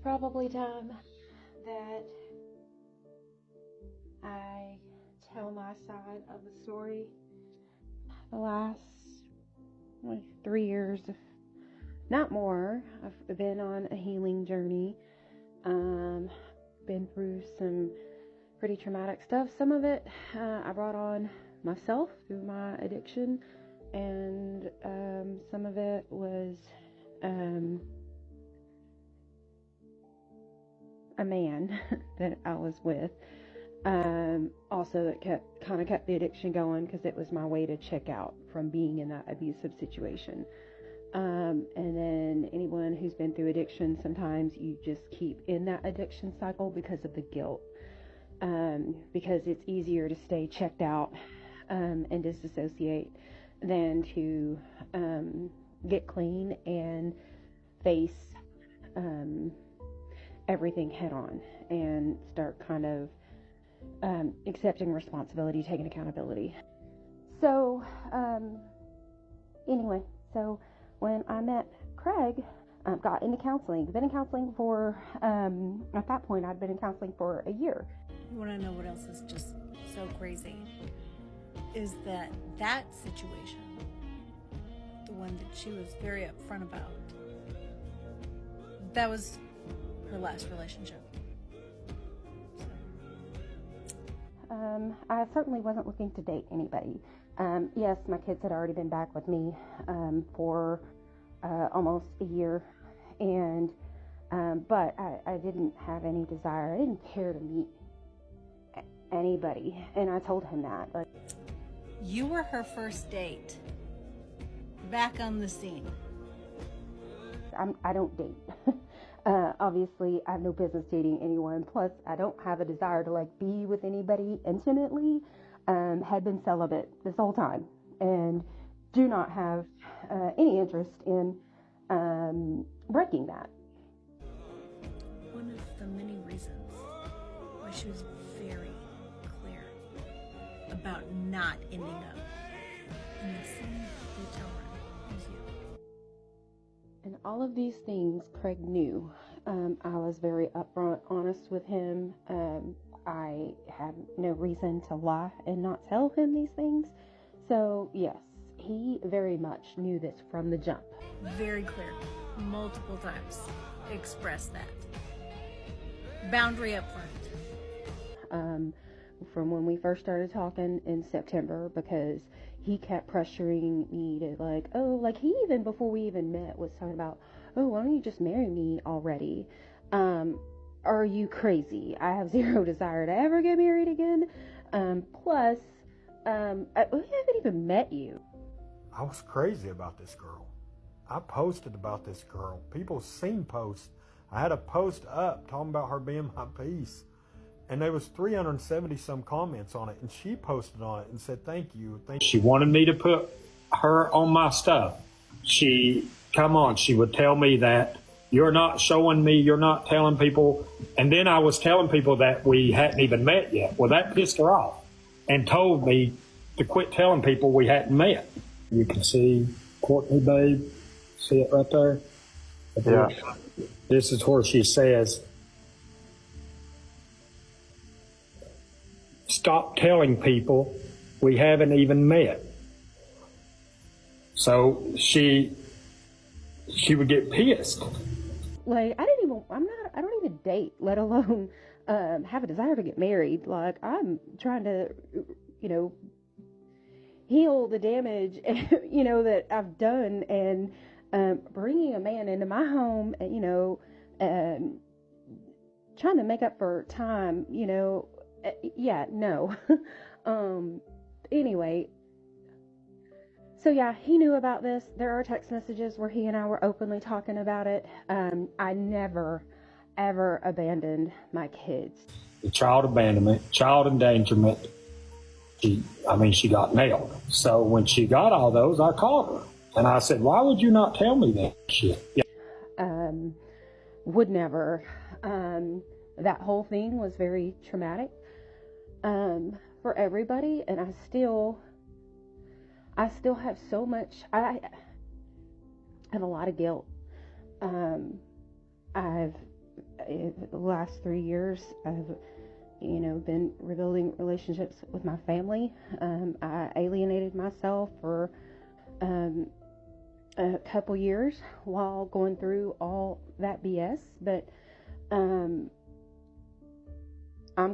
probably time that I tell my side of the story. The last 3 years, if not more, I've been on a healing journey. Been through some pretty traumatic stuff. Some of it I brought on myself through my addiction, and some of it was a man that I was with. Also, that kept the addiction going, because it was my way to check out from being in that abusive situation. And then anyone who's been through addiction, sometimes you just keep in that addiction cycle because of the guilt. Because it's easier to stay checked out and disassociate than to get clean and face everything head on and start kind of accepting responsibility, taking accountability. So anyway, so when I met Craig, got into counseling. Been in counseling for, at that point, I'd been in counseling for a year. You want to know what else is just so crazy? Is that situation, the one that she was very upfront about, that was her last relationship. I certainly wasn't looking to date anybody. Yes, my kids had already been back with me for almost a year, and but I didn't have any desire. I didn't care to meet anybody, and I told him that. But you were her first date. Back on the scene. I don't date. Obviously, I have no business dating anyone. Plus, I don't have a desire to be with anybody intimately. Had been celibate this whole time, and do not have any interest in breaking that. One of the many reasons why she was very clear about not ending up in the same hotel room as you. And all of these things Craig knew. I was very upfront, honest with him. I had no reason to lie and not tell him these things. So yes, he very much knew this from the jump. Very clear, multiple times, expressed that. Boundary up front. From when we first started talking in September, because he kept pressuring me to he even, before we even met, was talking about, why don't you just marry me already? Are you crazy? I have zero desire to ever get married again. Plus, we haven't even met you. I was crazy about this girl. I posted about this girl. People seen posts. I had a post up talking about her being my piece. And there was 370 some comments on it. And she posted on it and said, thank you. She wanted me to put her on my stuff. She would tell me that you're not showing me, you're not telling people. And then I was telling people that we hadn't even met yet. Well, that pissed her off and told me to quit telling people we hadn't met. You can see Courtney, babe. See it right there? Yeah. This is where she says, stop telling people we haven't even met. So she would get pissed. I don't even date, let alone have a desire to get married. I'm trying to, heal the damage, that I've done, and bringing a man into my home, trying to make up for time, yeah, no. Anyway, so yeah, he knew about this. There are text messages where he and I were openly talking about it. I never, ever abandoned my kids. The child abandonment, child endangerment. She got nailed. So when she got all those, I called her. And I said, why would you not tell me that shit? Yeah. Would never. That whole thing was very traumatic for everybody, and I still have so much. I have a lot of guilt. I've the last 3 years, I've, been rebuilding relationships with my family. I alienated myself for a couple years while going through all that BS, but I'm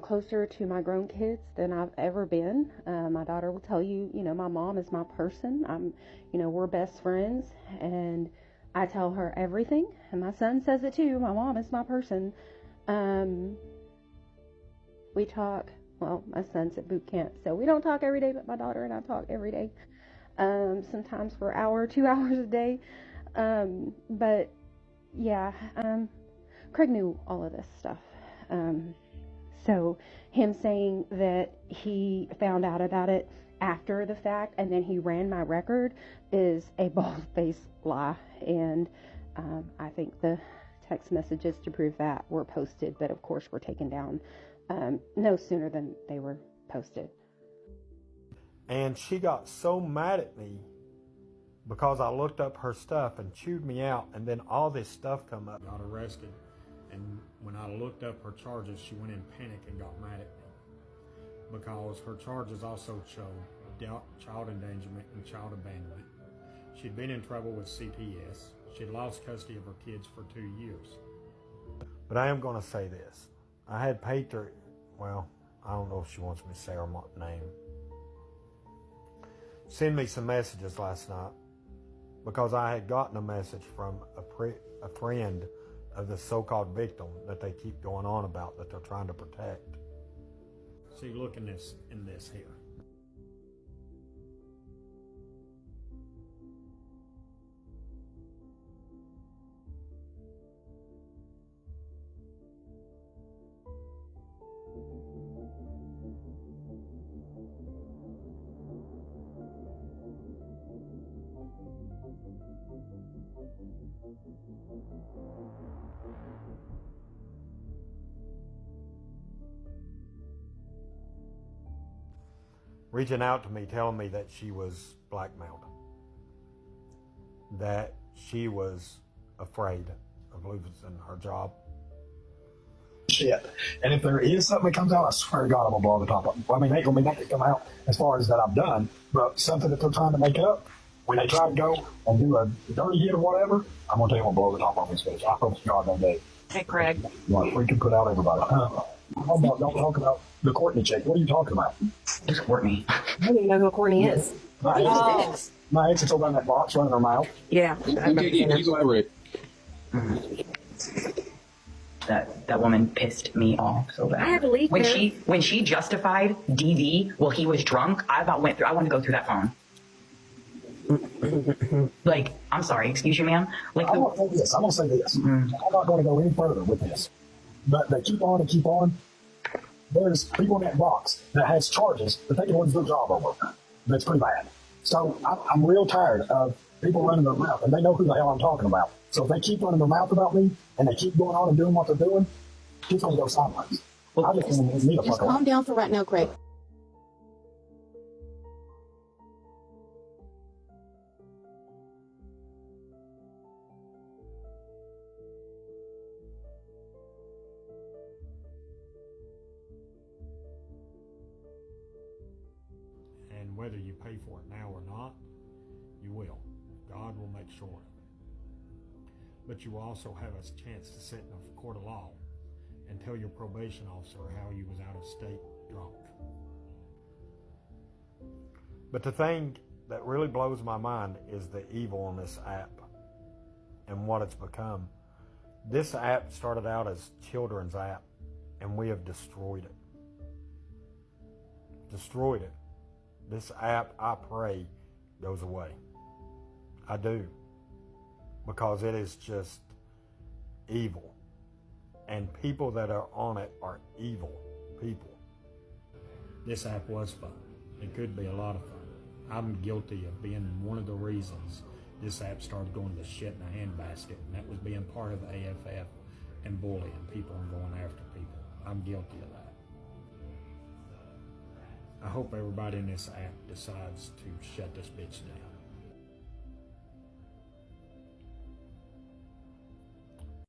closer to my grown kids than I've ever been. My daughter will tell you, my mom is my person. We're best friends, and I tell her everything, and my son says it too. My mom is my person. We talk, well, my son's at boot camp, so we don't talk every day, but my daughter and I talk every day. Sometimes for an hour, 2 hours a day. But yeah, Craig knew all of this stuff. So him saying that he found out about it after the fact and then he ran my record is a bald-faced lie. And I think the text messages to prove that were posted, but of course were taken down no sooner than they were posted. And she got so mad at me because I looked up her stuff and chewed me out, and then all this stuff come up. Got arrested, and when I looked up her charges, she went in panic and got mad at me because her charges also showed child endangerment and child abandonment. She'd been in trouble with CPS. She'd lost custody of her kids for 2 years. But I am going to say this. I had paid her, well, I don't know if she wants me to say her name. Send me some messages last night because I had gotten a message from a friend of the so-called victim that they keep going on about that they're trying to protect. See, look in this here. Reaching out to me, telling me that she was blackmailed, that she was afraid of losing her job. Shit. And if there is something that comes out, I swear to God, I'm gonna blow the top up. Well, I mean, ain't gonna be nothing come out as far as that I've done, but something that they're trying to make up, when they try to go and do a dirty hit or whatever, I'm gonna tell you, I'm gonna blow the top off his face. I promise God that day. Hey, Craig. Like, we can put out everybody. Don't talk about the Courtney chick. What are you talking about? Who's Courtney? I don't even know who Courtney is. My ex is over in that box running her mouth. Yeah. You elaborate. That woman pissed me off so bad. I had to leave when her. when she justified DV, well, he was drunk. I wanted to go through that phone. Like, I'm sorry, excuse you, ma'am. Like, I'm gonna say this. I'm not going to go any further with this. But they keep on and keep on. There's people in that box that has charges that they can lose their job over. That's pretty bad. So I'm real tired of people running their mouth, and they know who the hell I'm talking about. So if they keep running their mouth about me, and they keep going on and doing what they're doing, it's going to go sideways. Well, I just need a Just fuck calm down for right now, Craig. And whether you pay for it now or not, you will. God will make sure of it. But you will also have a chance to sit in a court of law and tell your probation officer how you was out of state drunk. But the thing that really blows my mind is the evil in this app and what it's become. This app started out as children's app, and we have destroyed it. Destroyed it. This app, I pray, goes away. I do. Because it is just evil. And people that are on it are evil people. This app was fun. It could be a lot of fun. I'm guilty of being one of the reasons this app started going to shit in a handbasket, and that was being part of AFF and bullying people and going after people. I'm guilty of that. I hope everybody in this app decides to shut this bitch down.